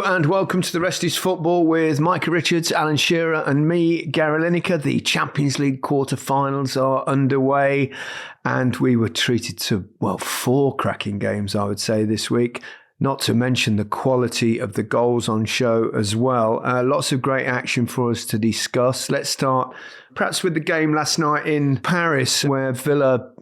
and welcome to The Rest is Football with Micah Richards, Alan Shearer and me, Gary Lineker. The Champions League quarter-finals are underway and we were treated to, 4 cracking games, I would say, this week. Not to mention the quality of the goals on show as well. Lots of great action for us to discuss. Let's start perhaps with the game last night in Paris where Villa,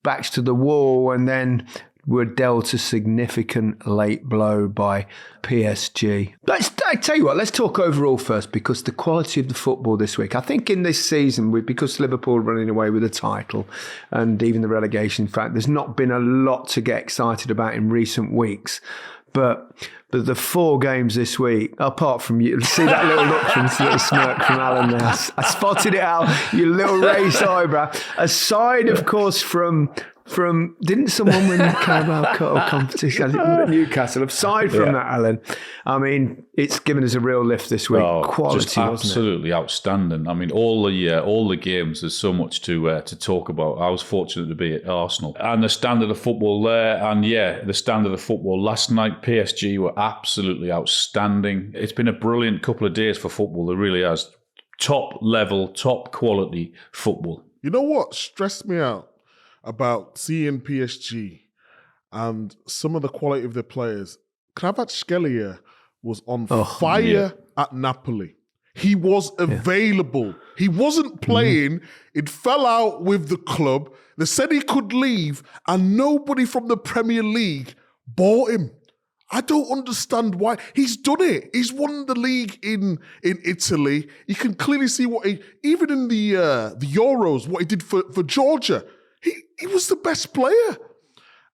backs to the wall and then were dealt a significant late blow by PSG. I tell you what, let's talk overall first, because the quality of the football this week, I think in this season, because Liverpool are running away with the title and even the relegation, in fact, there's not been a lot to get excited about in recent weeks. But the 4 games this week, apart from you, see that little look from this little smirk from Alan there. I spotted it out, your little raised eyebrow. Aside, of course, from didn't someone win the Carabao Cup competition at Newcastle? Aside from that, Alan, I mean, it's given us a real lift this week. Quality, just absolutely outstanding. I mean, all the games. There's so much to talk about. I was fortunate to be at Arsenal and the standard of football there, and the standard of football last night. PSG were absolutely outstanding. It's been a brilliant couple of days for football. It really has. Top level, top quality football. You know what stressed me out about seeing PSG and some of the quality of their players? Kvaratskhelia was on fire at Napoli. He was available. He wasn't playing. It fell out with the club. They said he could leave and nobody from the Premier League bought him. I don't understand why. He's done it. He's won the league in Italy. You can clearly see even in the Euros, what he did for Georgia. He was the best player.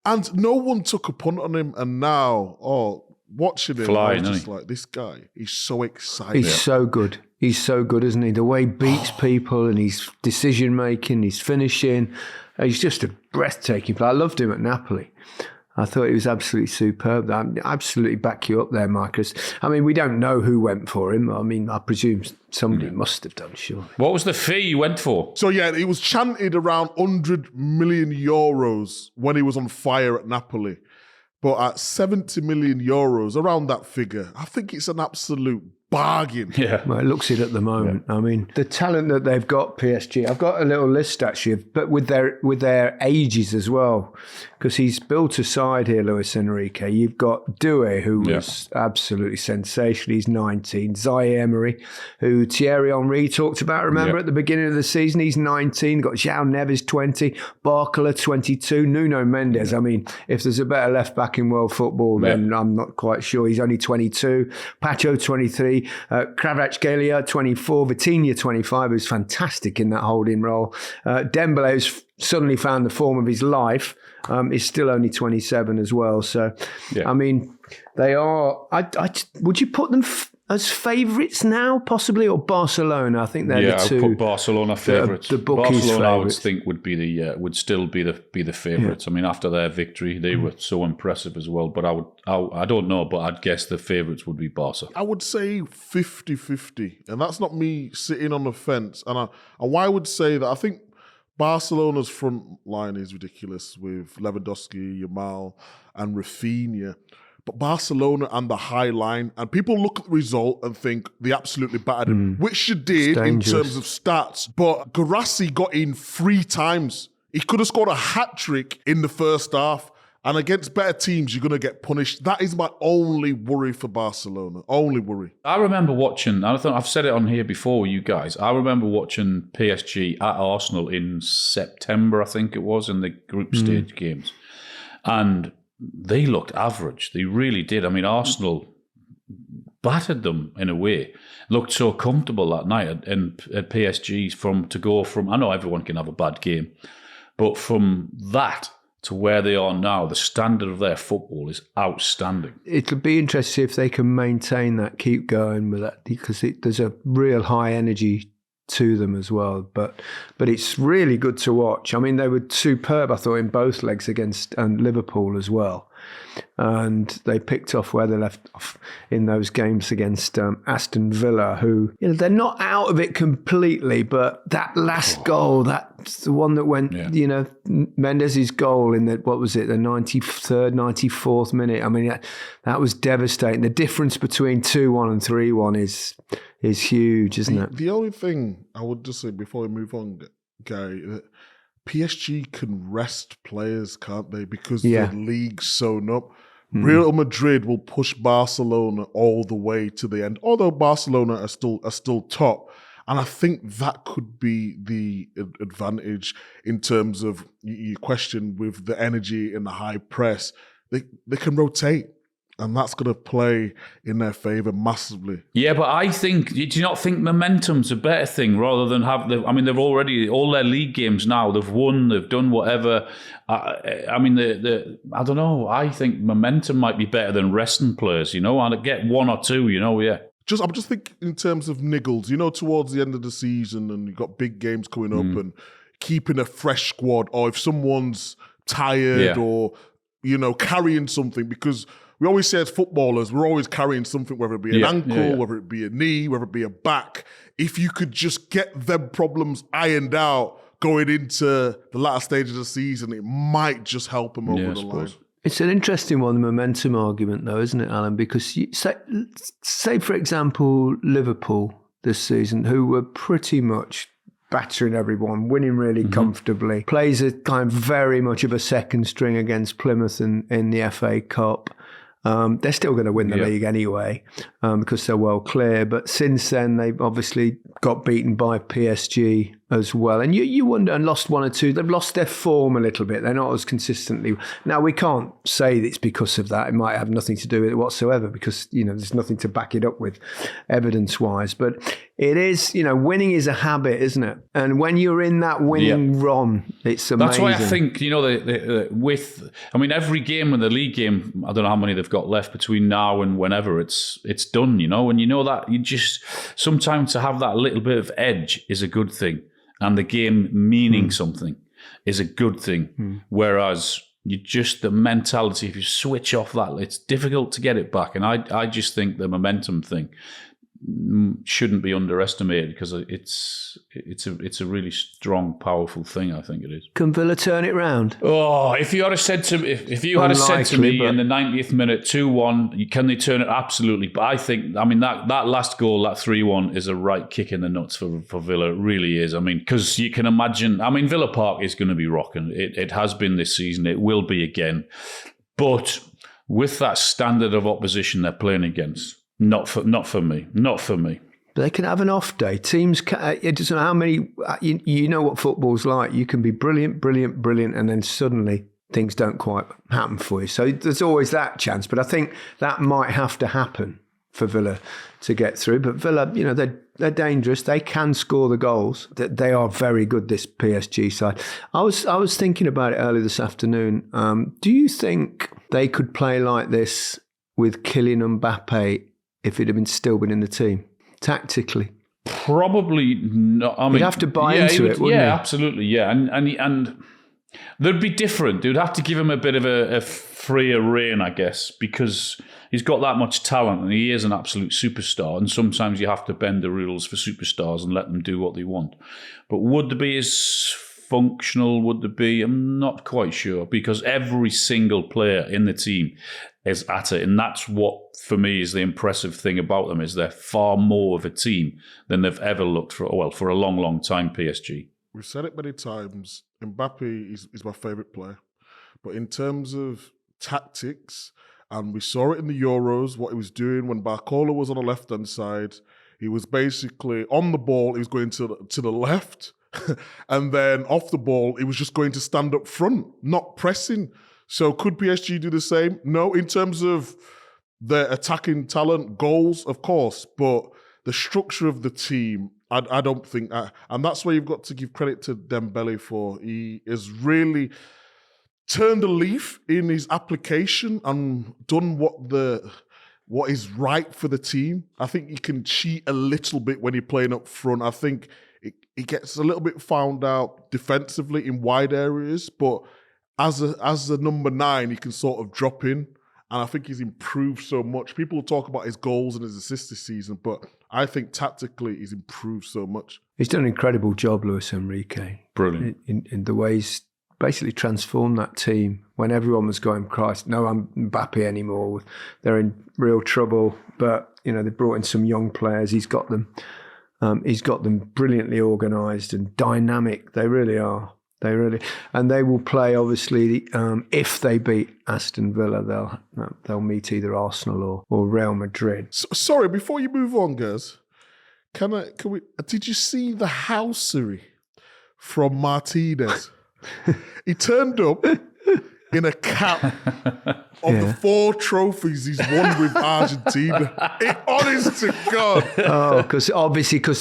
And no one took a punt on him. And now, watching him, I was just like, this guy, he's so exciting. He's so good. He's so good, isn't he? The way he beats people and his decision-making, his finishing. He's just a breathtaking player. I loved him at Napoli. I thought he was absolutely superb. I absolutely back you up there, Marcus. I mean, we don't know who went for him. I mean, I presume somebody must have done, surely. What was the fee you went for? So, it was chanted around 100 million euros when he was on fire at Napoli. But at 70 million euros, around that figure, I think it's an absolute bargain. Yeah. Well, it looks it at the moment. Yeah. I mean, the talent that they've got, PSG, I've got a little list actually, but with their ages as well, because he's built a side here, Luis Enrique. You've got Doué, who was absolutely sensational. He's 19. Zaire Emery, who Thierry Henry talked about, remember, at the beginning of the season. He's 19. Got João Neves, 20. Barca, 22. Nuno Mendes. I mean, if there's a better left back in world football, then I'm not quite sure. He's only 22. Pacho, 23. Kvaratskhelia, 24. Vitinha, 25, who's fantastic in that holding role. Dembele, who's suddenly found the form of his life, is still only 27 as well. So, I mean, they are... would you put them as favourites now, possibly, or Barcelona? I think they're the two. Yeah, I'd put Barcelona favourites. The bookies' Barcelona, favourites. I would think, would still be the favourites. I mean, after their victory, they were so impressive as well. But I don't know, but I'd guess the favourites would be Barca. I would say 50-50, and that's not me sitting on the fence. And why I would say that, I think Barcelona's front line is ridiculous with Lewandowski, Yamal, and Raphinha. But Barcelona and the high line, and people look at the result and think they absolutely battered him, which you did in terms of stats. But Guirassy got in 3 times. He could have scored a hat-trick in the first half. And against better teams, you're going to get punished. That is my only worry for Barcelona. Only worry. I remember watching, I think I've said it on here before, you guys. I remember watching PSG at Arsenal in September, I think it was, in the group stage games. And they looked average. They really did. I mean, Arsenal battered them in a way. Looked so comfortable that night at PSG to go from, I know everyone can have a bad game, but from that to where they are now, the standard of their football is outstanding. It'll be interesting if they can maintain that, keep going with that, because there's a real high energy to them as well. But it's really good to watch. I mean, they were superb, I thought, in both legs against Liverpool as well. And they picked off where they left off in those games against Aston Villa, who, they're not out of it completely, but that last goal, that's the one that went, Mendes' goal in the 93rd, 94th minute. I mean, that was devastating. The difference between 2-1 and 3-1 is huge, isn't it? The only thing I would just say before we move on, Gary, that PSG can rest players, can't they? Because the league's sewn up. Real Madrid will push Barcelona all the way to the end, although Barcelona are still top. And I think that could be the advantage in terms of your question with the energy and the high press. They can rotate. And that's going to play in their favour massively. Yeah, but I think, do you not think momentum's a better thing rather than they've already, all their league games now, they've won, they've done whatever. I don't know, I think momentum might be better than resting players, and get one or two, I'm just thinking in terms of niggles, towards the end of the season and you've got big games coming up and keeping a fresh squad, or if someone's tired or, carrying something, because we always say as footballers, we're always carrying something, whether it be an ankle, whether it be a knee, whether it be a back. If you could just get them problems ironed out going into the latter stage of the season, it might just help them over the line. It's an interesting one, the momentum argument, though, isn't it, Alan? Because say, for example, Liverpool this season, who were pretty much battering everyone, winning really comfortably, plays a kind of very much of a second string against Plymouth in the FA Cup. They're still going to win the league anyway because they're well clear. But since then, they've obviously got beaten by PSG as well. And you wonder, and lost one or two. They've lost their form a little bit. They're not as consistently. Now, we can't say it's because of that. It might have nothing to do with it whatsoever because, there's nothing to back it up with evidence-wise. But it is, winning is a habit, isn't it? And when you're in that winning run, it's amazing. That's why I think, every game in the league game, I don't know how many they've got left between now and whenever it's done, and that you just, sometimes to have that little bit of edge is a good thing. And the game meaning something is a good thing. Whereas the mentality, if you switch off that, it's difficult to get it back. And I just think the momentum thing shouldn't be underestimated because it's a really strong, powerful thing. I think it is. Can Villa turn it round? Oh, if you had said to me, in the 90th minute, 2-1, can they turn it? Absolutely. But I think, that last goal, that 3-1, is a right kick in the nuts for Villa. It really is. Because you can imagine. Villa Park is going to be rocking. It has been this season. It will be again. But with that standard of opposition they're playing against. Not for me. But they can have an off day. Teams, it doesn't know how many, you know what football's like. You can be brilliant, and then suddenly things don't quite happen for you. So there's always that chance. But I think that might have to happen for Villa to get through. But Villa, they're dangerous. They can score the goals. They are very good, this PSG side. I was thinking about it earlier this afternoon. Do you think they could play like this with Kylian Mbappe if it had still been in the team, tactically? Probably not. You'd have to buy into it, wouldn't you? Yeah, absolutely, yeah. And they'd be different. They'd have to give him a bit of a freer rein, I guess, because he's got that much talent and he is an absolute superstar. And sometimes you have to bend the rules for superstars and let them do what they want. But would they be as functional? Would they be? I'm not quite sure, because every single player in the team is at it. And that's what, for me, is the impressive thing about them, is they're far more of a team than they've ever looked for a long, long time, PSG. We've said it many times, Mbappe is my favourite player. But in terms of tactics, and we saw it in the Euros, what he was doing when Barcola was on the left-hand side, he was basically on the ball, he was going to the left, and then off the ball, he was just going to stand up front, not pressing. So could PSG do the same? No, in terms of their attacking talent, goals, of course, but the structure of the team, I don't think, and that's where you've got to give credit to Dembele for. He has really turned a leaf in his application and done what is right for the team. I think he can cheat a little bit when you're playing up front. I think he gets a little bit found out defensively in wide areas, but as a number 9, he can sort of drop in. And I think he's improved so much. People talk about his goals and his assists this season, but I think tactically he's improved so much. He's done an incredible job, Luis Enrique. Brilliant. In the way he's basically transformed that team when everyone was going, Christ, no Mbappe anymore. They're in real trouble. But, they brought in some young players. He's got them brilliantly organised and dynamic. They really are. And they will play, obviously, if they beat Aston Villa, they'll meet either Arsenal or Real Madrid. Sorry, before you move on, guys, did you see the housery from Martinez? He turned up in a cap of the 4 trophies he's won with Argentina. Honest to God. Oh, because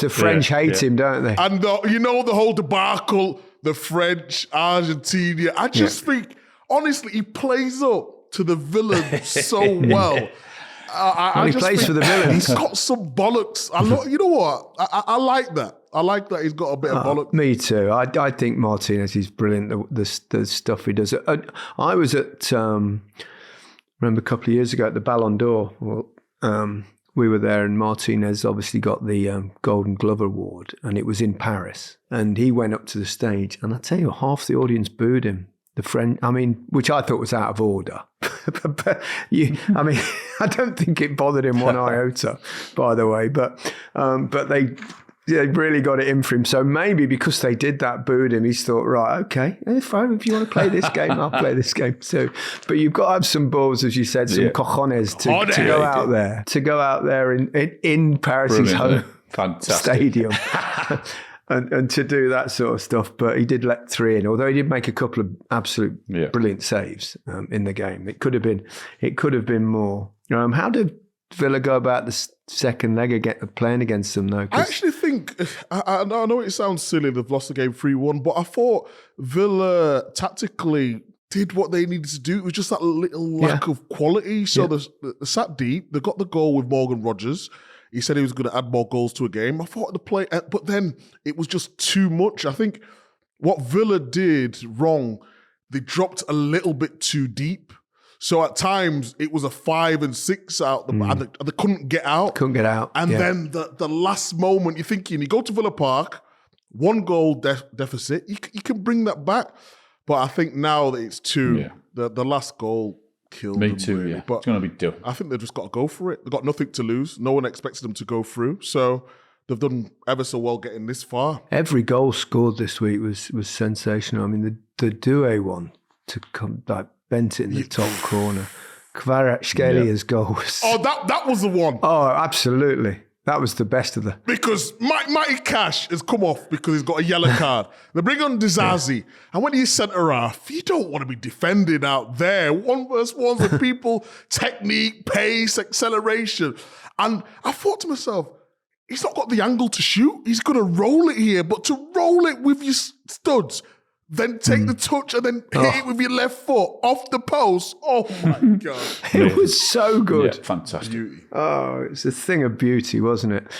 the French hate him, don't they? And the whole debacle, the French, Argentina. I just think, honestly, he plays up to the villain so well. He plays for the villains. He's got some bollocks. You know what? I like that. I like that he's got a bit of bollocks. Me too. I think Martinez is brilliant, the stuff he does. I was at, remember a couple of years ago at the Ballon d'Or. We were there and Martinez obviously got the Golden Glove Award and it was in Paris. And he went up to the stage and I tell you, half the audience booed him. Which I thought was out of order. I don't think it bothered him one iota, by the way. But they really got it in for him. So maybe because they did that, booed him, he's thought, right, okay, if you want to play this game, I'll play this game too. But you've got to have some balls, as you said, some cojones to go out there in Paris's home stadium. And to do that sort of stuff, but he did let 3 in. Although he did make a couple of absolute brilliant saves in the game. It could have been more. How did Villa go about the second leg playing against them though? I actually think I know it sounds silly. They've lost the game 3-1, but I thought Villa tactically did what they needed to do. It was just that little lack of quality. So they sat deep. They got the goal with Morgan Rogers. He said he was going to add more goals to a game. I thought the play, but then it was just too much. I think what Villa did wrong, they dropped a little bit too deep. So at times it was a 5 and 6 out, and they couldn't get out. And then the last moment, you're thinking, you go to Villa Park, 1 goal deficit, you can bring that back. But I think now that it's 2, the last goal killed them. Me too, really. yeah. But it's going to be done. I think they've just got to go for it. They've got nothing to lose. No one expected them to go through. So they've done ever so well getting this far. Every goal scored this week was sensational. I mean, the Doué one to come, bent it in the top corner. Kvaratskhelia goal was... Oh, that was the one. Oh, absolutely. That was the best of the... Because Mighty Cash has come off because he's got a yellow card. They bring on Dizazi. And when he's centre-half, you don't want to be defending out there. 1v1 with people, technique, pace, acceleration. And I thought to myself, he's not got the angle to shoot. He's going to roll it here. But to roll it with your studs, then take the touch and then hit it with your left foot off the post. Oh, my God. It was so good. Yeah, fantastic. Beauty. Oh, it's a thing of beauty, wasn't it?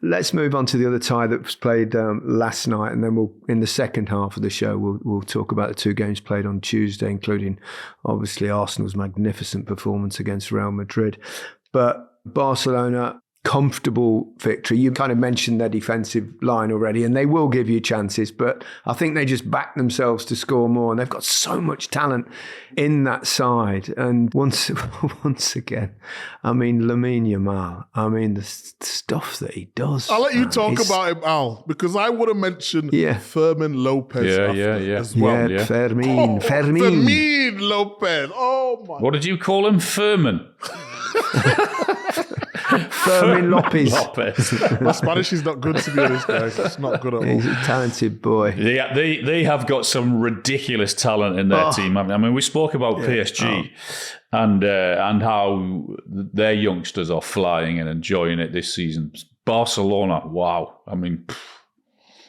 Let's move on to the other tie that was played last night, and then we'll, in the second half of the show, we'll talk about the 2 games played on Tuesday, including, obviously, Arsenal's magnificent performance against Real Madrid. But Barcelona... comfortable victory. You kind of mentioned their defensive line already, and they will give you chances, but I think they just back themselves to score more, and they've got so much talent in that side. And once again, I mean, Lamine Yamal, I mean, the stuff that he does. I'll let you talk about him, Al, because I would have mentioned Fermin Lopez as well. Yeah, Fermin. Fermin Lopez. Oh, my. What did you call him? Fermin? Fermin Lopez. My Spanish is not good, to be honest, guys. It's not good at all. He's a talented boy. Yeah, they have got some ridiculous talent in their team. I mean, we spoke about PSG and how their youngsters are flying and enjoying it this season. Barcelona, wow. I mean,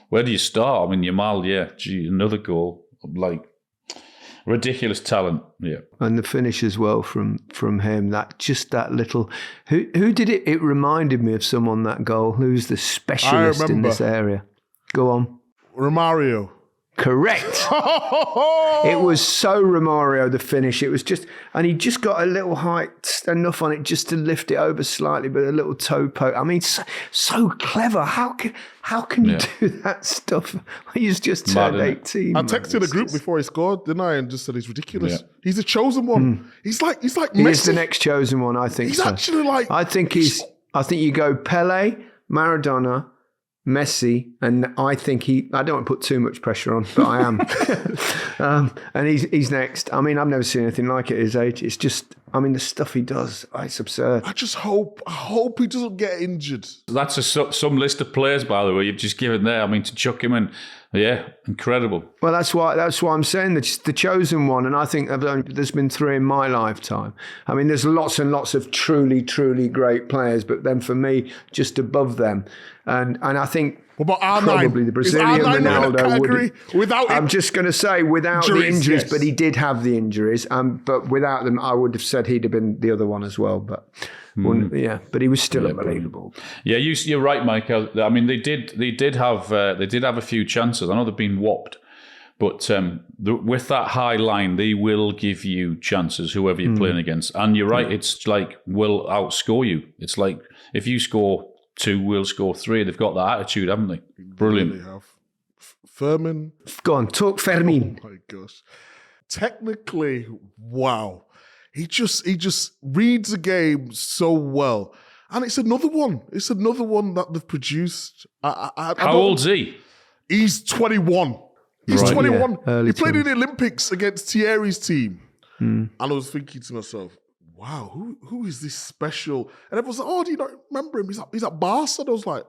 where do you start? I mean, Yamal, another goal. Like, ridiculous talent, and the finish as well from him. That little. Who did it? It reminded me of someone, that goal. Who's the specialist in this area? Go on, Romario. Correct. It was so Romario, the finish. It was just, and he just got a little height enough on it just to lift it over slightly, but a little toe poke. I mean, so clever. How can you do that stuff? He's just turned 18. I texted the group before he scored, didn't I? And just said he's ridiculous. Yeah. He's a chosen one. He's like Messi. He is the next chosen one, I think. He's actually like. I think you go Pele, Maradona, Messi, and I think I don't want to put too much pressure on, but I am. And he's next. I mean, I've never seen anything like it at his age. It's just, I mean, the stuff he does, it's absurd. I hope he doesn't get injured. That's some list of players, by the way, you've just given there. I mean, to chuck him in, yeah, incredible. Well, that's why I'm saying that the chosen one, and I think there's been 3 in my lifetime. I mean, there's lots and lots of truly, truly great players, but then for me, just above them. And I think probably the Brazilian Ronaldo would. I'm just going to say without the injuries, yes. But he did have the injuries. But without them, I would have said he'd have been the other one as well. But but he was still unbelievable. Yeah, you're right, Micah. I mean, they did have a few chances. I know they've been whopped, but with that high line, they will give you chances, whoever you're playing against. And you're right, it's like we'll outscore you. It's like if you score 2, we'll score 3. They've got that attitude, haven't they? Brilliant. They have. Fermin. Go on, talk Fermin. Oh my gosh. Technically, wow. He just reads a game so well. And it's another one. It's another one that they've produced. How old's he? He's 21. He's 21. Yeah, he played in the Olympics against Thierry's team. And I was thinking to myself, wow, who is this special? And everyone's like, oh, do you not remember him? He's at Barca. And I was like,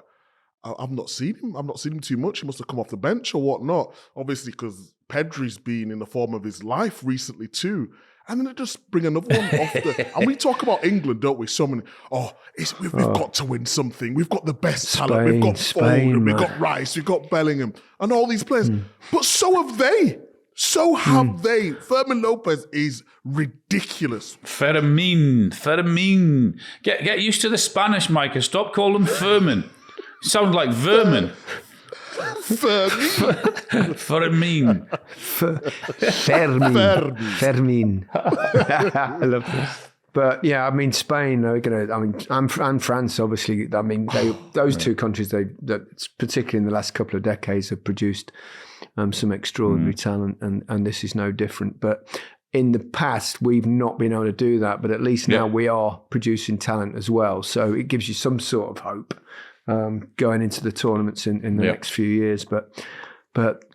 I've not seen him. I've not seen him too much. He must have come off the bench or whatnot. Obviously, because Pedri's been in the form of his life recently too. And then they just bring another one off and we talk about England, don't we? So many, we've got to win something. We've got the best talent. We've got Foden, we've got Rice, we've got Bellingham, and all these players. But so have they. So have they. Fermin Lopez is ridiculous. Fermin. Get used to the Spanish, Micah. Stop calling them Fermin. You sound like vermin. Fermin. I love this. But yeah, I mean, Spain, and France, obviously. I mean, those two countries, particularly in the last couple of decades, have produced some extraordinary talent, and this is no different. But in the past, we've not been able to do that, but at least now we are producing talent as well. So it gives you some sort of hope going into the tournaments in the next few years. But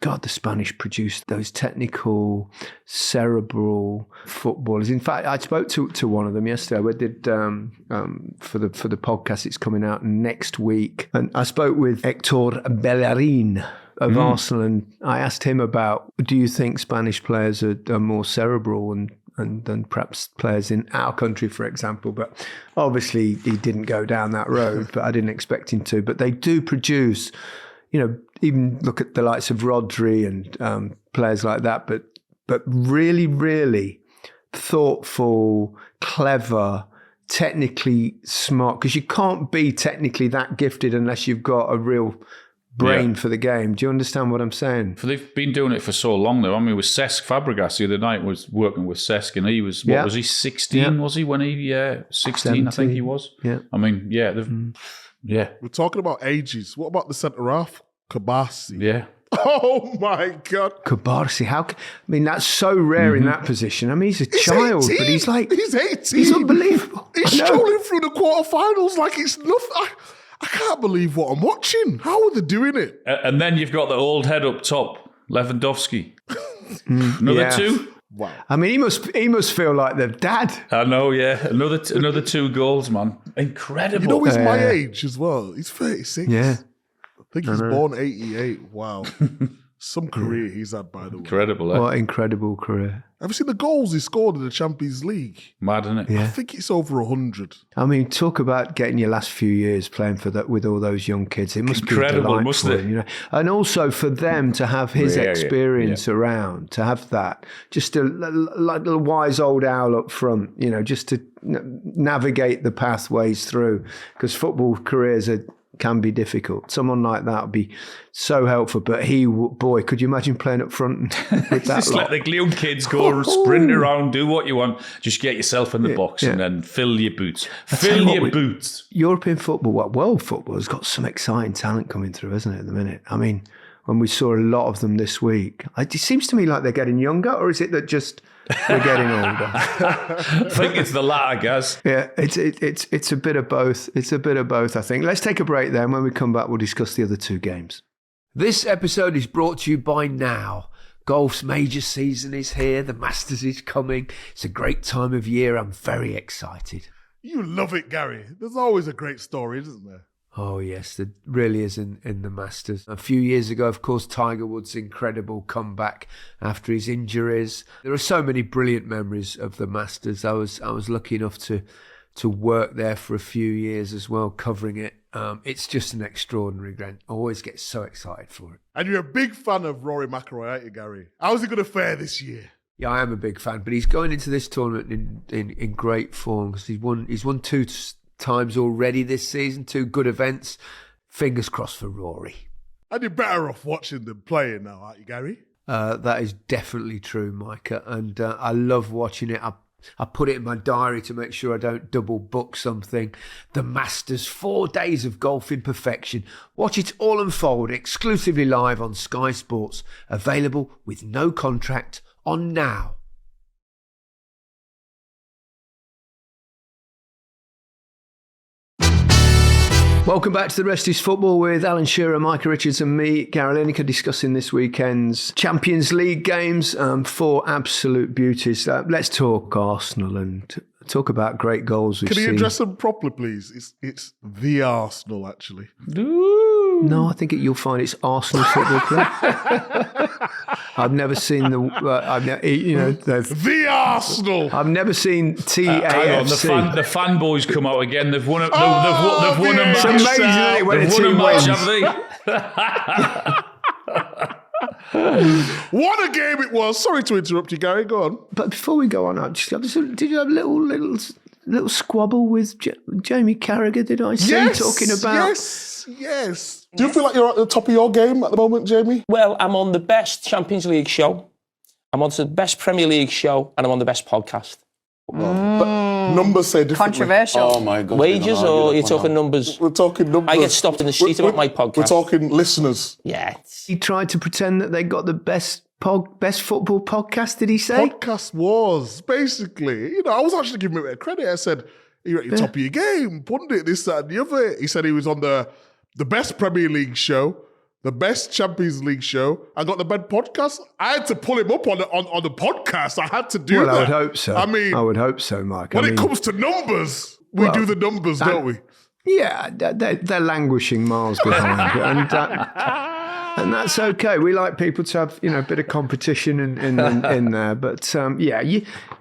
God, the Spanish produced those technical, cerebral footballers. In fact, I spoke to one of them yesterday. We did for the podcast. It's coming out next week, and I spoke with Hector Bellerin of Arsenal, and I asked him about, do you think Spanish players are more cerebral than perhaps players in our country, for example? But obviously he didn't go down that road, but I didn't expect him to. But they do produce, even look at the likes of Rodri and players like that, but really, really thoughtful, clever, technically smart, because you can't be technically that gifted unless you've got a real brain for the game. Do you understand what I'm saying? They've been doing it for so long, though. I mean, with Cesc Fabregas the other night was working with Cesc, and he was, was he, 16, was he, when he, 16, 17. I think he was? Yeah. I mean, We're talking about ages. What about the centre-half? Kabasi. Yeah. Oh, my God. Kabasi, that's so rare in that position. I mean, he's a child, 18. But he's 18. He's unbelievable. He's strolling through the quarterfinals like it's nothing. I can't believe what I'm watching. How are they doing it? And then you've got the old head up top, Lewandowski. Another 2. Wow. I mean, he must feel like the dad. I know, yeah. Another 2 goals, man. Incredible. He's my age as well. He's 36. Yeah. I think he's born 88. Wow. Some career he's had, by the way. Incredible, eh? What an incredible career. Have you seen the goals he scored in the Champions League? Mad, isn't it? Yeah. I think it's over 100. I mean, talk about getting your last few years playing for that with all those young kids. It must incredible, be must it? And also for them to have his experience around, to have that, just like a little wise old owl up front, just to navigate the pathways through. Because football careers are can be difficult. Someone like that would be so helpful. But boy, could you imagine playing up front with that Just let the young kids go sprint around, do what you want. Just get yourself in the box and then fill your boots. Boots. European football, world football has got some exciting talent coming through, hasn't it, at the minute? I mean, when we saw a lot of them this week, it seems to me like they're getting younger, or is it that just we're getting older? I think it's the latter, guys. Yeah, it's a bit of both. It's a bit of both, I think. Let's take a break then. When we come back, we'll discuss the other two games. This episode is brought to you by Now. Golf's major season is here. The Masters is coming. It's a great time of year. I'm very excited. You love it, Gary. There's always a great story, isn't there? Oh, yes, there really is in the Masters. A few years ago, of course, Tiger Woods' incredible comeback after his injuries. There are so many brilliant memories of the Masters. I was lucky enough to work there for a few years as well, covering it. It's just an extraordinary event. I always get so excited for it. And you're a big fan of Rory McIlroy, aren't you, Gary? How's he going to fare this year? Yeah, I am a big fan, but he's going into this tournament in great form because he's won 2 times already this season, 2 good events. Fingers crossed for Rory. And you're better off watching than playing now, aren't you, Gary? That is definitely true, Micah, and I love watching it. I put it in my diary to make sure I don't double book something. The Masters, 4 days of golf in perfection. Watch it all unfold exclusively live on Sky Sports. Available with no contract on Now. Welcome back to The Rest is Football with Alan Shearer, Micah Richards and me, Gary Lineker, discussing this weekend's Champions League games. 4 absolute beauties. Let's talk Arsenal and talk about great goals we've seen. Can you address them properly, please? It's the Arsenal, actually. No, I think you'll find it's Arsenal Football Club. I've never seen the Arsenal. I've never seen TAFC. The fanboys come out again. They've won a match. It's amazing that it went They've won a match, have they? What a game it was. Sorry to interrupt you, Gary. Go on. But before we go on, did you have a little squabble with Jamie Carragher? Did I see talking about? Yes. Do you feel like you're at the top of your game at the moment, Jamie? Well, I'm on the best Champions League show. I'm on the best Premier League show, and I'm on the best podcast. But numbers say differently. Controversial. Oh my God. Wages, or you're talking numbers? We're talking numbers. I get stopped in the street about my podcast. We're talking listeners. Yeah. He tried to pretend that they got the best football podcast, did he say? Podcast Wars, basically. I was actually giving him a bit of credit. I said, you're at the top of your game, pundit, this, that, and the other. He said he was on the best Premier League show, the best Champions League show. I got the best podcast. I had to pull him up on the podcast. I had to do that. I would hope so. I would hope so, Mike. When it comes to numbers, we do the numbers, don't we? Yeah, they're languishing miles behind. And that's okay. We like people to have, a bit of competition in there. But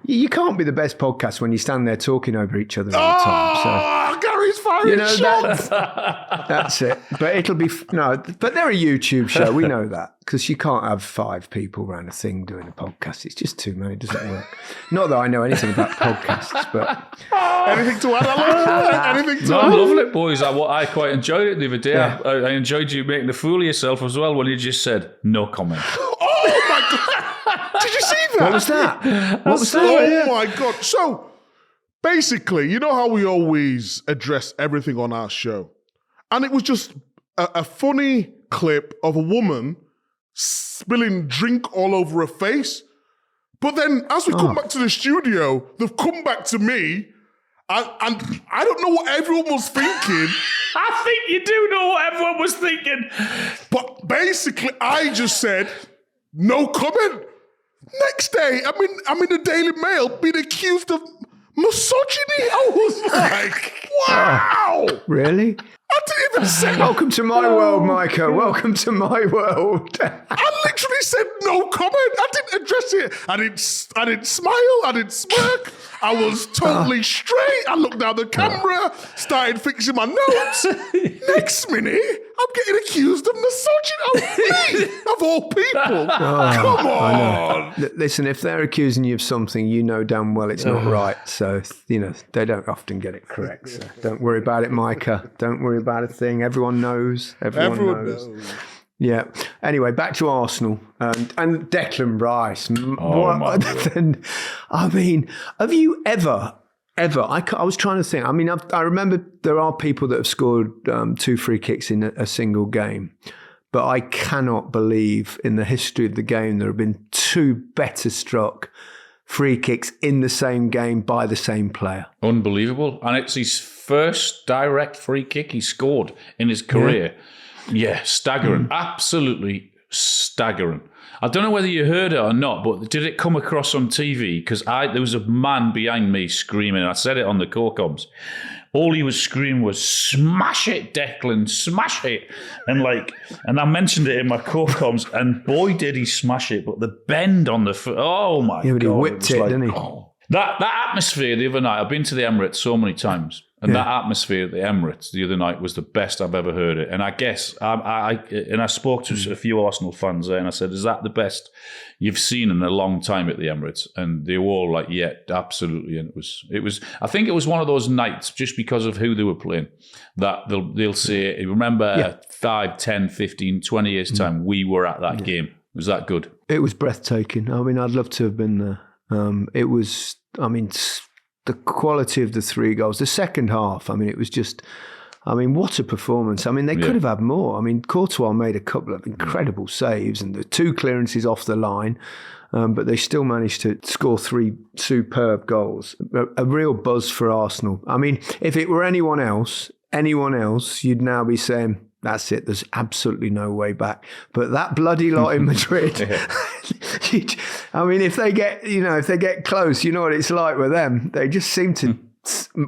you can't be the best podcast when you stand there talking over each other all the time. So, Gary's firing shots. That's it. But it'll be But they're a YouTube show. We know that because you can't have 5 people around a thing doing a podcast. It's just too many. It doesn't work. Not that I know anything about podcasts, but anything to add, Alan? Anything to add? I'm loving it, boys. I quite enjoyed it the other day. Yeah. I enjoyed you making a fool of yourself as well when you just said no comment. Oh my God! Did you see that? What was that? Oh my God! So basically, you know how we always address everything on our show, and it was just a funny clip of a woman spilling drink all over her face. But then, as we come back to the studio, they've come back to me. And I don't know what everyone was thinking. I think you do know what everyone was thinking. But basically, I just said, no comment. Next day, I'm in the Daily Mail being accused of misogyny. I was like, wow. Really? I didn't even say... Welcome to my world, Micah. Welcome to my world. I literally said no comment. I didn't address it. I didn't smile. I didn't smirk. I was totally straight. I looked down the camera, started fixing my notes. Next minute, I'm getting accused of misogyny. Of all people. Liverpool. Come on. Listen, if they're accusing you of something, you know damn well it's not right. So, they don't often get it correct. So don't worry about it, Micah. Don't worry about a thing. Everyone knows. Everyone knows. Yeah. Anyway, back to Arsenal and Declan Rice. I mean, have you ever? I was trying to think. I mean, I remember there are people that have scored 2 free kicks in a single game, but I cannot believe in the history of the game there have been 2 better struck free kicks in the same game by the same player. Unbelievable. And it's his first direct free kick he scored in his career. Yeah, staggering. Absolutely staggering. I don't know whether you heard it or not, but did it come across on TV? Because there was a man behind me screaming, and I said it on the core-coms. All he was screaming was, "Smash it, Declan, smash it." And I mentioned it in my core-coms, and boy, did he smash it. But the bend on the foot, oh my God. Yeah, but he whipped it, didn't he? Oh. That atmosphere the other night, I've been to the Emirates so many times, and that atmosphere at the Emirates the other night was the best I've ever heard it. And I guess, I spoke to a few Arsenal fans there, and I said, "Is that the best you've seen in a long time at the Emirates?" And they were all like, "Yeah, absolutely." And it was. I think it was one of those nights, just because of who they were playing, that they'll say, "Remember 5, 10, 15, 20 years time, we were at that game." It was that good. It was breathtaking. I mean, I'd love to have been there. It was, the quality of the 3 goals. The second half, it was just, what a performance. They could have had more. Courtois made a couple of incredible saves and the 2 clearances off the line, but they still managed to score 3 superb goals. A real buzz for Arsenal. If it were anyone else, you'd now be saying, that's it. There's absolutely no way back. But that bloody lot in Madrid, if they get close, you know what it's like with them. They just seem to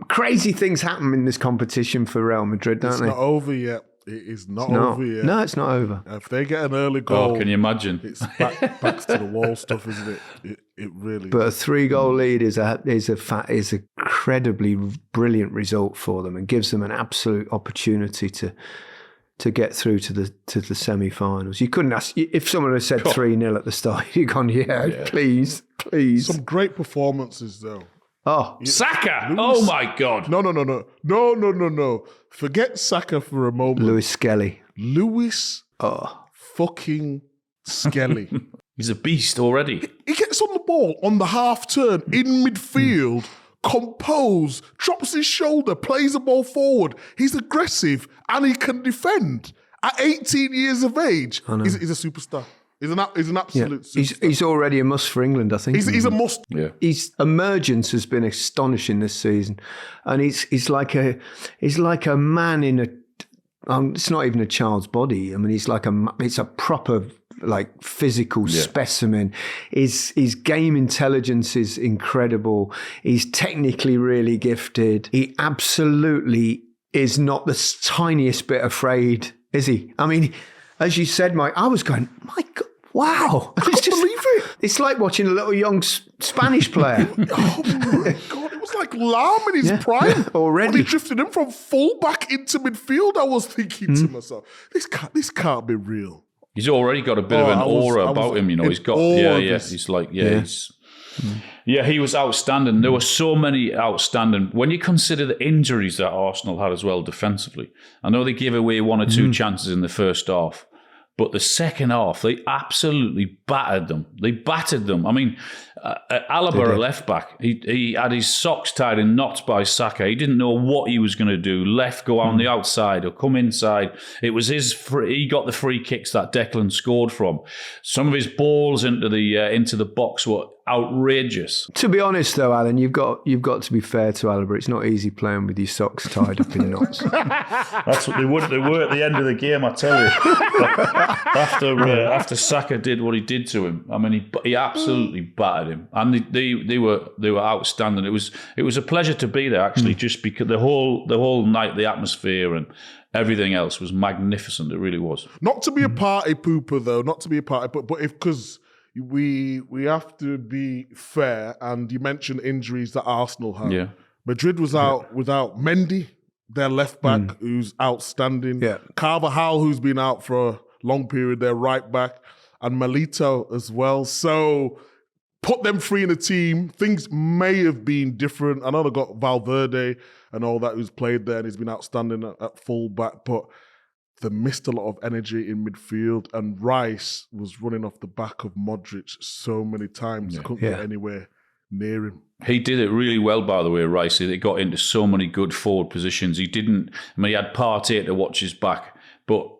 crazy things happen in this competition for Real Madrid, don't they? It's not over yet. It is not over yet. No, it's not over. If they get an early goal, can you imagine? It's back to the wall stuff, isn't it? It really. But a 3-goal lead is a incredibly brilliant result for them and gives them an absolute opportunity to get through to the semi-finals. You couldn't ask if someone had said 3-0 at the start. You'd gone, please. Some great performances though. Oh, Saka! Oh my God! No. Forget Saka for a moment. Lewis Skelly. Fucking Skelly. He's a beast already. He gets on the ball on the half turn in midfield. Composed, drops his shoulder, plays the ball forward. He's aggressive and he can defend. At 18 years of age, he's a superstar. He's an absolute superstar. He's already a must for England, I think. He's a must. Yeah. His emergence has been astonishing this season, and he's like a man in a. It's not even a child's body. It's a proper physical specimen. His game intelligence is incredible. He's technically really gifted. He absolutely is not the tiniest bit afraid, is he? As you said, Mike, I was going, my God, wow. I can't believe it. It's like watching a little young Spanish player. Oh my God, it was like Lam in his prime. Already. When he drifted in from full-back into midfield, I was thinking to myself, this can't be real. He's already got a bit of an aura about him, He's got, he's like, he was outstanding. There were so many outstanding. When you consider the injuries that Arsenal had as well defensively, I know they gave away 1 or 2 chances in the first half, but the second half, they absolutely battered them. Alaba at left back, he had his socks tied in knots by Saka. He didn't know what he was going to do. Go on the outside or come inside. It was he got the free kicks that Declan scored from. Some of his balls into the box were outrageous. To be honest, though, Alan, you've got to be fair to Alaba. It's not easy playing with your socks tied up in knots. That's what they were at the end of the game, I tell you. After Saka did what he did to him, he absolutely battered him, and they were outstanding. It was a pleasure to be there, actually, just because the whole night, the atmosphere and everything else was magnificent. It really was. Not to be a party pooper, though. Not to be a party, but because we have to be fair, and you mentioned injuries that Arsenal had. Yeah. Madrid was out without Mendy, their left back, who's outstanding. Yeah. Carvajal, who's been out for a long period, their right back. and Melito as well. So put them three in a team. Things may have been different. I know they got Valverde and all that who's played there and he's been outstanding at fullback, but they missed a lot of energy in midfield, and Rice was running off the back of Modric so many times. Couldn't get anywhere near him. He did it really well, by the way, Rice. He got into so many good forward positions. He had Partey to watch his back, but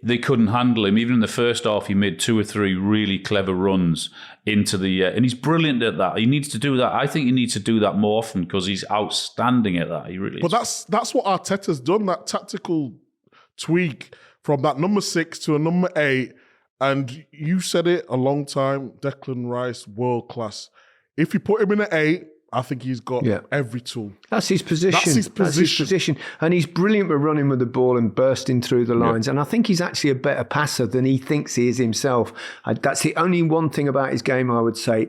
they couldn't handle him. Even in the first half, he made 2 or 3 really clever runs into the... and he's brilliant at that. He needs to do that. I think he needs to do that more often because he's outstanding at that. He really But that's what Arteta's done, that tactical tweak from that number 6 to a number 8. And you said it a long time, Declan Rice, world class. If you put him in an 8, I think he's got every tool. That's his position. That's his position. And he's brilliant at running with the ball and bursting through the lines. And I think he's actually a better passer than he thinks he is himself. That's the only one thing about his game I would say.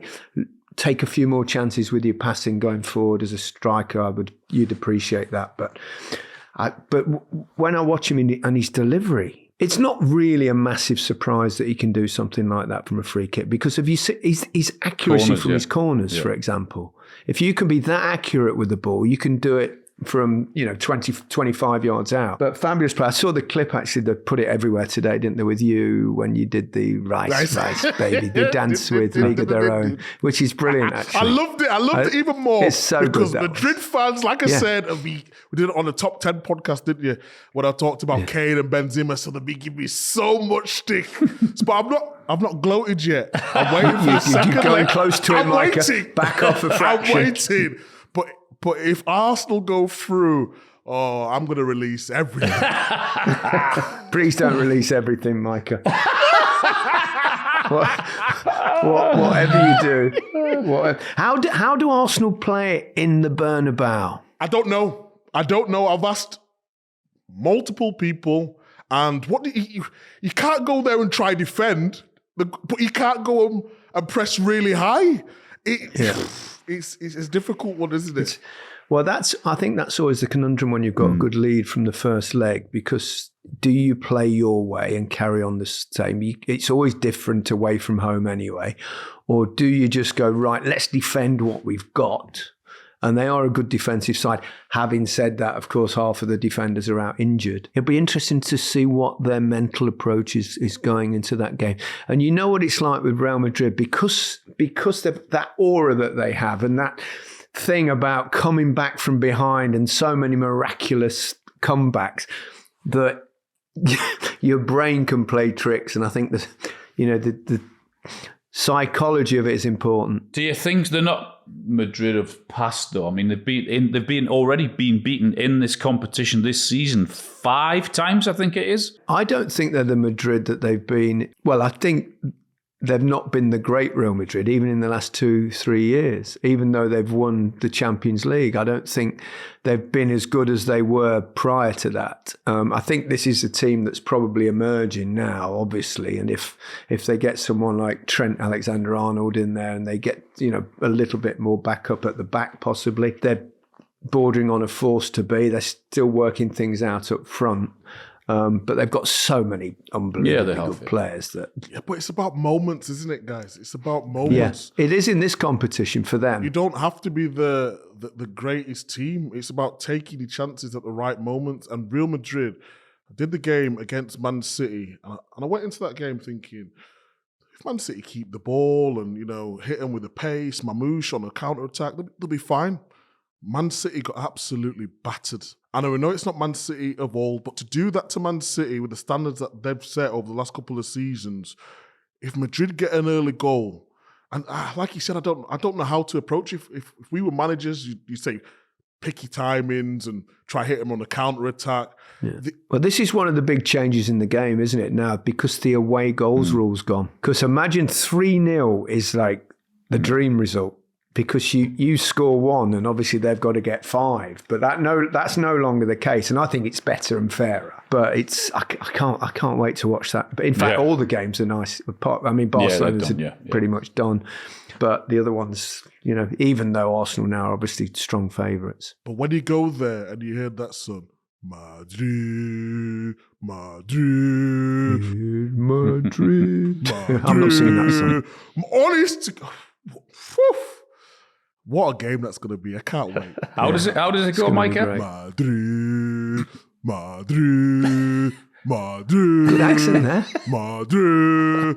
Take a few more chances with your passing going forward as a striker. You'd appreciate that. But when I watch him and his delivery, it's not really a massive surprise that he can do something like that from a free kick because of his accuracy from his corners, for example. If you can be that accurate with the ball, you can do it from 20, 25 yards out. But fabulous play. I saw the clip actually. They put it everywhere today, didn't they? With you when you did the Rice baby, the dance with League of Their Own, which is brilliant. Actually, I loved it. I loved it even more. It's so because good. Madrid fans, like I said, we did it on the Top 10 podcast, didn't you? When I talked about Kane and Benzema, so they've been giving me so much stick. But I've not gloated yet. I'm waiting for the second You're going leg. close to it, Micah. Waiting. Back off a fraction. I'm waiting. But if Arsenal go through, I'm going to release everything. Please don't release everything, Micah. Whatever you do. How do Arsenal play in the Bernabeu? I don't know. I've asked multiple people, and you can't go there and try defend, but you can't go and press really high. It's a difficult one, isn't it? I think that's always the conundrum when you've got a good lead from the first leg, because do you play your way and carry on the same? It's always different away from home anyway. Or do you just go, right, let's defend what we've got? And they are a good defensive side. Having said that, of course, half of the defenders are out injured. It'll be interesting to see what their mental approach is going into that game. And you know what it's like with Real Madrid, because that aura that they have and that thing about coming back from behind and so many miraculous comebacks that your brain can play tricks. And I think that, the psychology of it is important. Do you think they're not Madrid of past though? I mean, they've already been beaten in this competition this season 5 times, I think it is. I don't think they're the Madrid that they've been. Well, I think they've not been the great Real Madrid, even in the last 2-3 years. Even though they've won the Champions League, I don't think they've been as good as they were prior to that. I think this is a team that's probably emerging now, obviously. And if they get someone like Trent Alexander-Arnold in there and they get a little bit more backup at the back, possibly, they're bordering on a force to be. They're still working things out up front. But they've got so many unbelievably good players that. Yeah, but it's about moments, isn't it, guys? It's about moments. Yeah, it is in this competition for them. You don't have to be the greatest team. It's about taking the chances at the right moments. And Real Madrid did the game against Man City, and I went into that game thinking, if Man City keep the ball and hit them with the pace, Mamouche on a counter-attack, they'll be fine. Man City got absolutely battered. And I know it's not Man City of old, but to do that to Man City with the standards that they've set over the last couple of seasons, if Madrid get an early goal, and like you said, I don't know how to approach it. If we were managers, you say picky timings and try hit them on the counter-attack. Yeah. Well, this is one of the big changes in the game, isn't it, now, because the away goals rule's gone. Because imagine 3-0 is like the dream result. Because you score 1 and obviously they've got to get 5, but that's no longer the case, and I think it's better and fairer. But I can't wait to watch that. But in fact, all the games are nice. Barcelona's pretty much done, but the other ones, even though Arsenal now are obviously strong favourites. But when you go there and you hear that song, Madrid, Madrid, Madrid. I'm not singing that song. Honest. What a game that's going to be. I can't wait. How does it go, Micah? great. Madrid. Good accent there. Madrid.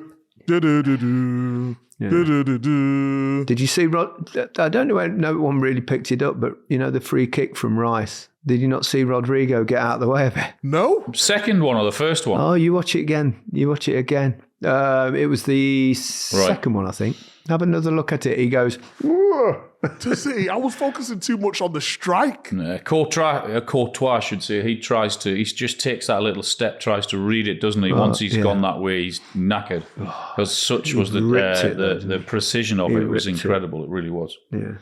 Did you see I don't know whether no one really picked it up, but the free kick from Rice. Did you not see Rodrigo get out of the way of it? No. Second one or the first one? Oh, you watch it again. It was the second one, I think. Have another look at it. He goes, To see, I was focusing too much on the strike. Courtois, I should say. He just takes that little step, tries to read it, doesn't he? Once he's gone that way, he's knackered. Because such was the precision of it. It was incredible. It really was. Yeah.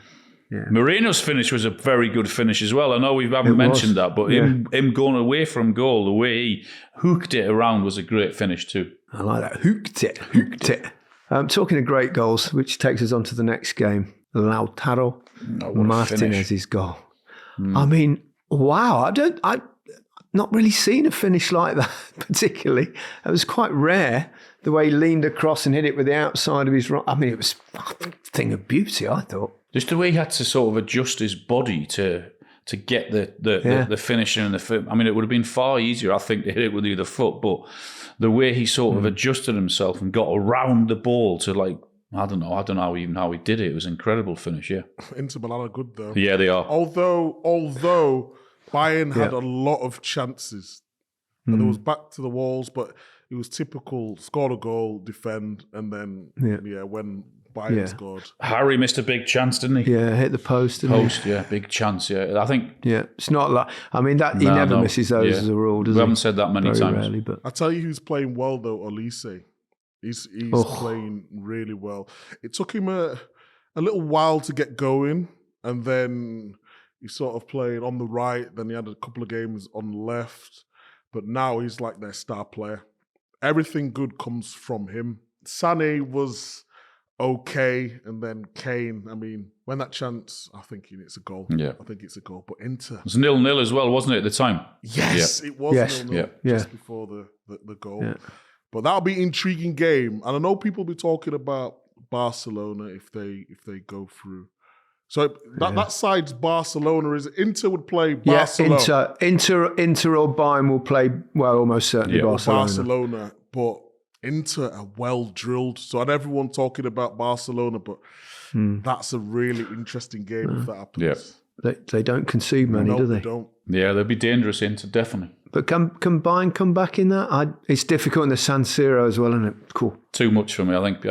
Yeah. Moreno's finish was a very good finish as well. I know we haven't mentioned that, but him going away from goal, the way he hooked it around was a great finish too. I like that. Hooked it. Talking of great goals, which takes us on to the next game. Lautaro Martinez's goal. I mean, wow. I've not really seen a finish like that particularly. It was quite rare, the way he leaned across and hit it with the outside of his right. I mean, it was a thing of beauty, I thought. Just the way he had to sort of adjust his body to get the finishing and the foot. I mean, it would have been far easier, I think, to hit it with either foot, but the way he sort of adjusted himself and got around the ball to I don't know how he did it. It was an incredible finish, yeah. Inter Milan are good though. Yeah, they are. Although Bayern had a lot of chances. And it was back to the walls, but it was typical, score a goal, defend, and then when Bayern scored. Harry missed a big chance, didn't he? Yeah, hit the post. Big chance, yeah. I think... Yeah, it's not like... I mean, he never misses those as a rule, does he? We haven't said that many times. Rarely, but... I tell you who's playing well, though, Elise. He's playing really well. It took him a little while to get going, and then he sort of played on the right, then he had a couple of games on the left, but now he's like their star player. Everything good comes from him. Sané was okay, and then Kane, I mean, when that chance, I think it's a goal. Yeah. I think it's a goal. But Inter... It was 0-0 as well, wasn't it, at the time? Yes, it was 0-0 just before the goal. Yeah. But that'll be an intriguing game. And I know people will be talking about Barcelona if they go through. So that side's Barcelona. Is Inter would play Barcelona. Yeah, Inter or Bayern will play, well, almost certainly Barcelona. But Inter are well drilled. So and everyone talking about Barcelona, but that's a really interesting game if that happens. Yeah. They don't concede many, do they? They don't. Yeah, they'll be dangerous, Inter, definitely. But can Bayern come back in that? It's difficult in the San Siro as well, isn't it? Cool. Too much for me, I think.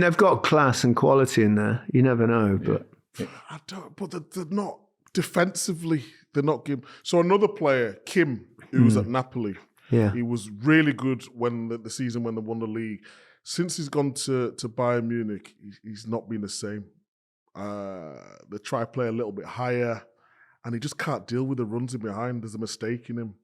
They've got class and quality in there. You never know, but they're not defensively. They're not good. So another player, Kim, who was at Napoli. Yeah, he was really good when the season when they won the league. Since he's gone to Bayern Munich, he's not been the same. They try to play a little bit higher, and he just can't deal with the runs in behind. There's a mistake in him.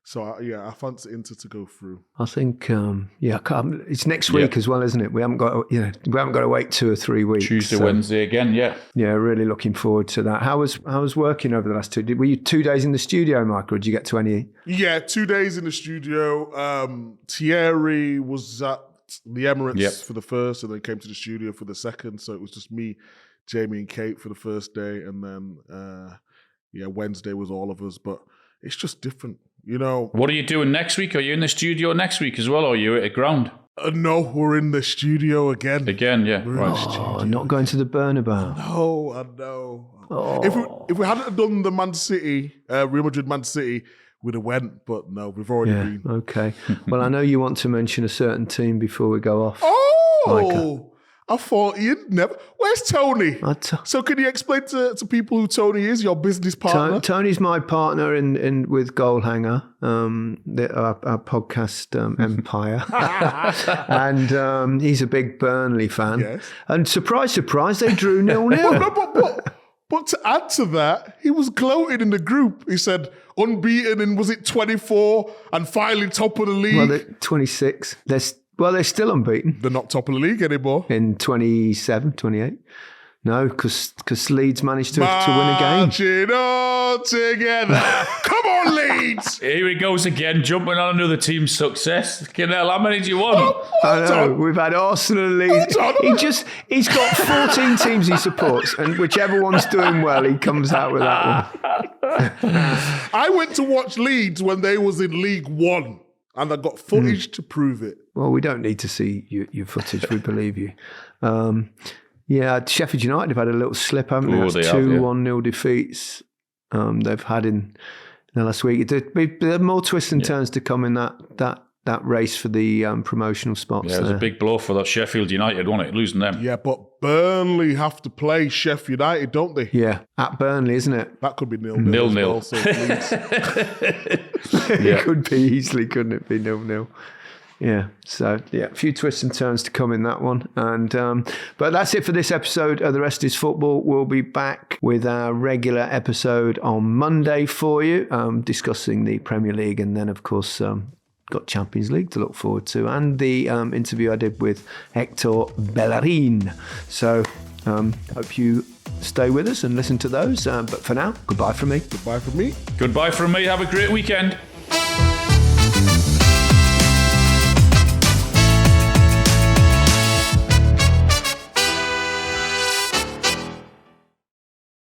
So, I fancy Inter to go through. I think, it's next week as well, isn't it? We haven't got to wait 2 or 3 weeks. Tuesday, Wednesday again, yeah. Yeah, really looking forward to that. How was working over the last 2 days? Were you 2 days in the studio, Mike, or did you get to any? Yeah, 2 days in the studio. Thierry was at the Emirates for the first, and then came to the studio for the second. So it was just me, Jamie, and Kate for the first day, and then Wednesday was all of us. But it's just different, you know. What are you doing next week? Are you in the studio next week as well, or are you at a ground? No, we're in the studio again. Again, yeah. Not going to the Bernabeu. No, I know. If we hadn't done the Man City, Real Madrid Man City, we'd have went, but no, we've already been. Okay. Well, I know you want to mention a certain team before we go off. Micah. I thought you'd never... Where's Tony? So can you explain to people who Tony is, your business partner? Tony's my partner in with Goalhanger, our podcast empire. And he's a big Burnley fan. Yes. And surprise, they drew 0-0. But to add to that, he was gloating in the group. He said, unbeaten in, was it 24? And finally top of the league. Well, they're 26. They're still unbeaten. They're not top of the league anymore. In 27, 28. No, because Leeds managed to win a game. Marching all together. Come on, Leeds. Here he goes again, jumping on another team's success. How many do you want? I know. We've had Arsenal and Leeds. He's got 14 teams he supports, and whichever one's doing well, he comes out with that one. I went to watch Leeds when they was in League One, and I got footage to prove it. Well, we don't need to see your footage. We believe you. Yeah, Sheffield United have had a little slip, haven't they? That's 2-1-0 defeats they've had in the last week. There are more twists and turns to come in that race for the promotional spots. Yeah, it was a big blow for that Sheffield United, wasn't it? Losing them. Yeah, but Burnley have to play Sheffield United, don't they? Yeah, at Burnley, isn't it? That could be 0-0. 0-0. Well, so Leeds. It could be easily, couldn't it be 0-0? Yeah, so a few twists and turns to come in that one. And but that's it for this episode of The Rest is Football. We'll be back with our regular episode on Monday for you, discussing the Premier League, and then, of course, got Champions League to look forward to, and the interview I did with Hector Bellerin. So hope you stay with us and listen to those. But for now, goodbye from me. Goodbye from me. Goodbye from me. Have a great weekend.